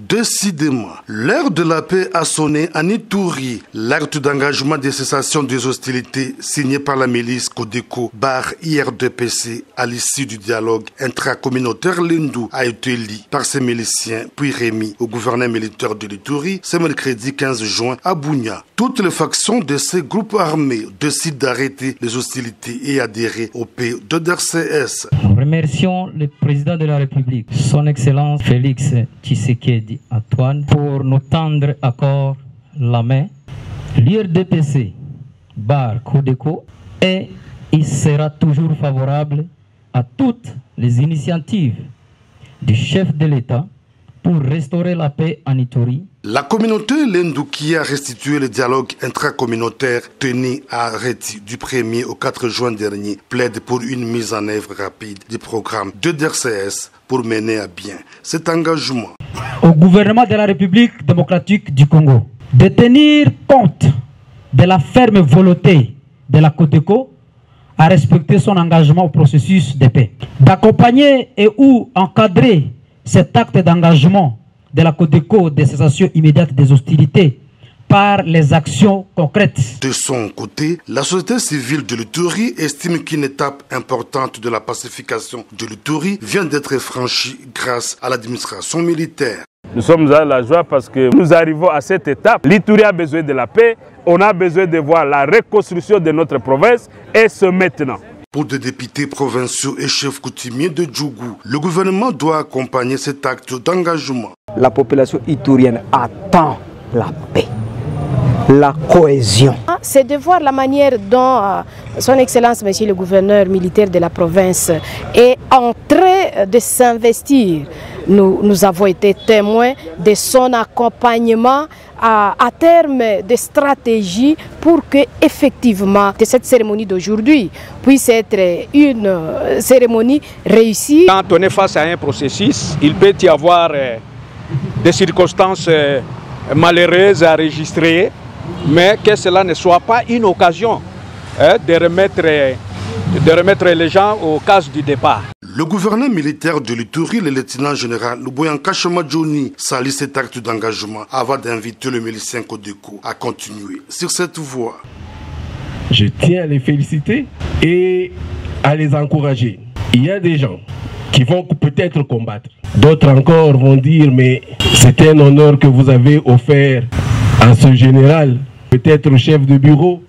Décidément, l'heure de la paix a sonné à Ituri. L'acte d'engagement de cessation des hostilités signé par la milice Codeco barre IRDPC à l'issue du dialogue intracommunautaire Lendu a été lu par ses miliciens puis remis au gouverneur militaire de l'Ituri ce mercredi 15 juin à Bunia. Toutes les factions de ces groupes armés décident d'arrêter les hostilités et adhérer au pays de DRCS. Nous remercions le président de la République, son Excellence Félix Tshisekedi Antoine, pour nous tendre encore la main. L'IRDPC barre Codeco et il sera toujours favorable à toutes les initiatives du chef de l'État pour restaurer la paix en Ituri. La communauté Lendu qui a restitué le dialogue intracommunautaire tenu à Reti du 1er au 4 juin dernier plaide pour une mise en œuvre rapide du programme de DRCS pour mener à bien cet engagement. Au gouvernement de la République démocratique du Congo de tenir compte de la ferme volonté de la Codeco à respecter son engagement au processus de paix, d'accompagner et ou encadrer cet acte d'engagement de la Codeco de cessation immédiate des hostilités par les actions concrètes. De son côté, la société civile de l'Ituri estime qu'une étape importante de la pacification de l'Ituri vient d'être franchie grâce à l'administration militaire. Nous sommes à la joie parce que nous arrivons à cette étape. L'Ituri a besoin de la paix, on a besoin de voir la reconstruction de notre province et ce maintenant. Pour des députés provinciaux et chefs coutumiers de Djougou, le gouvernement doit accompagner cet acte d'engagement. La population iturienne attend la paix, la cohésion. C'est de voir la manière dont son Excellence, Monsieur le gouverneur militaire de la province, est en train de s'investir. Nous avons été témoins de son accompagnement à terme de stratégie pour que effectivement cette cérémonie d'aujourd'hui puisse être une cérémonie réussie. Quand on est face à un processus, il peut y avoir des circonstances malheureuses à enregistrer, mais que cela ne soit pas une occasion de remettre les gens au cas du départ. Le gouverneur militaire de l'Ituri, le lieutenant général Luboyanka Chamadjoni, salue cet acte d'engagement avant d'inviter le milicien Codeco à continuer sur cette voie. Je tiens à les féliciter et à les encourager. Il y a des gens qui vont peut-être combattre. D'autres encore vont dire mais c'est un honneur que vous avez offert à ce général, peut-être chef de bureau.